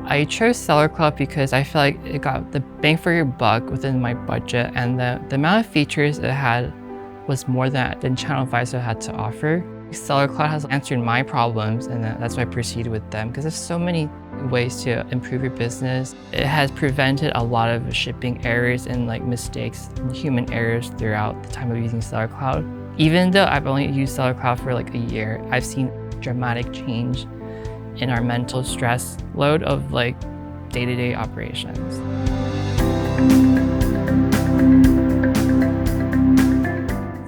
I chose Sellercloud because I feel like it got the bang for your buck within my budget, and the amount of features it had was more than Channel Advisor had to offer. Sellercloud has answered my problems, and that's why I proceeded with them, because there's so many ways to improve your business. It has prevented a lot of shipping errors and mistakes and human errors throughout the time of using Sellercloud. Even though I've only used Sellercloud for a year, I've seen dramatic change in our mental stress load of day-to-day operations.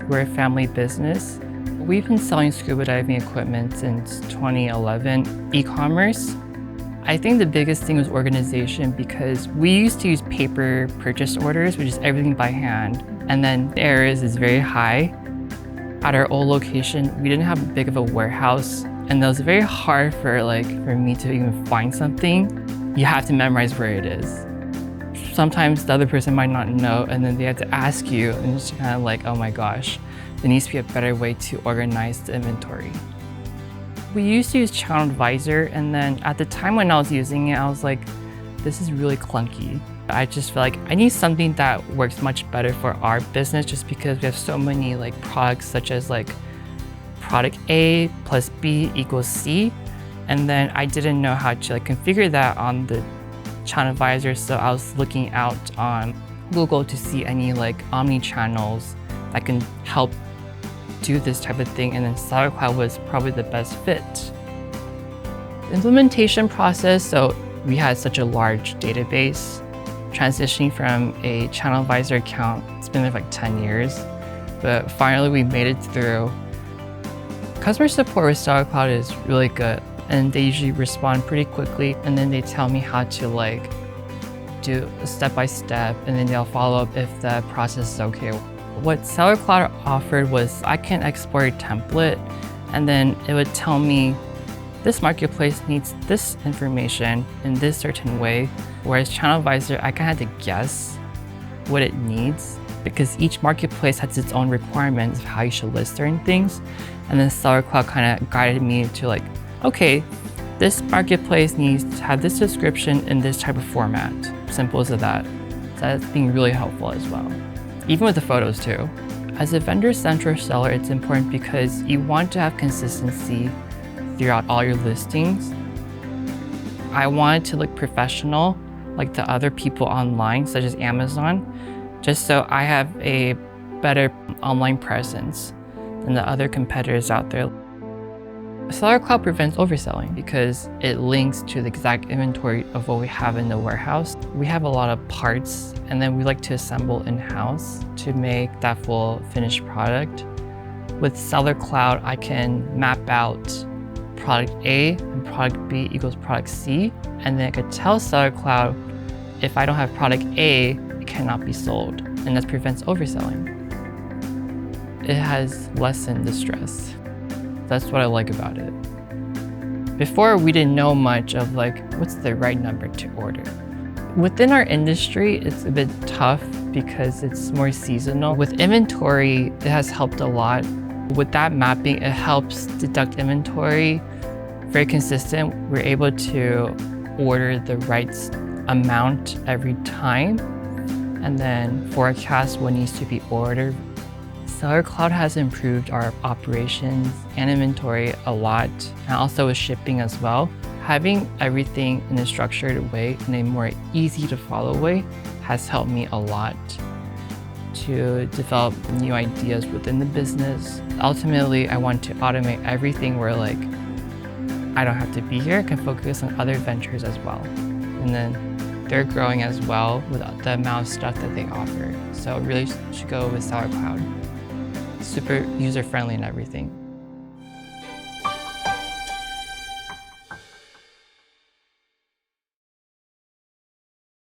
We're a family business. We've been selling scuba diving equipment since 2011. Ecommerce, I think the biggest thing was organization, because we used to use paper purchase orders, which is everything by hand, and then the errors is very high. At our old location, we didn't have big of a warehouse, and it was very hard for me to even find something. You have to memorize where it is. Sometimes the other person might not know, and then they have to ask you, and it's kind of oh my gosh, there needs to be a better way to organize the inventory. We used to use Channel Advisor, and then at the time when I was using it, I was like, this is really clunky. I just feel like I need something that works much better for our business, just because we have so many products, such as product A plus B equals C. And then I didn't know how to configure that on the Channel Advisor, so I was looking out on Google to see any omni-channels that can help do this type of thing, and then Sellercloud was probably the best fit. The implementation process, so we had such a large database. Transitioning from a Channel Advisor account, it's been 10 years, but finally we made it through. Customer support with Sellercloud is really good, and they usually respond pretty quickly, and then they tell me how to do a step-by-step, and then they'll follow up if the process is okay. What Sellercloud offered was I can export a template, and then it would tell me this marketplace needs this information in this certain way, whereas Channel Advisor, I kind of had to guess what it needs, because each marketplace has its own requirements of how you should list certain things. And then Sellercloud kind of guided me to okay, this marketplace needs to have this description in this type of format. Simple as that. So that's being really helpful as well. Even with the photos too. As a vendor-centric seller, it's important because you want to have consistency throughout all your listings. I want it to look professional, like the other people online, such as Amazon, just so I have a better online presence than the other competitors out there. Sellercloud prevents overselling because it links to the exact inventory of what we have in the warehouse. We have a lot of parts, and then we like to assemble in-house to make that full finished product. With Sellercloud, I can map out product A and product B equals product C, and then I could tell Sellercloud if I don't have product A, it cannot be sold, and that prevents overselling. It has lessened the stress. That's what I like about it. Before, we didn't know much of what's the right number to order. Within our industry, it's a bit tough because it's more seasonal. With inventory, it has helped a lot. With that mapping, it helps deduct inventory. Very consistent. We're able to order the right amount every time, and then forecast what needs to be ordered. Sellercloud has improved our operations and inventory a lot, and also with shipping as well. Having everything in a structured way, in a more easy to follow way, has helped me a lot to develop new ideas within the business. Ultimately, I want to automate everything where I don't have to be here, I can focus on other ventures as well. And then they're growing as well with the amount of stuff that they offer. So really should go with Sellercloud. Super user-friendly and everything.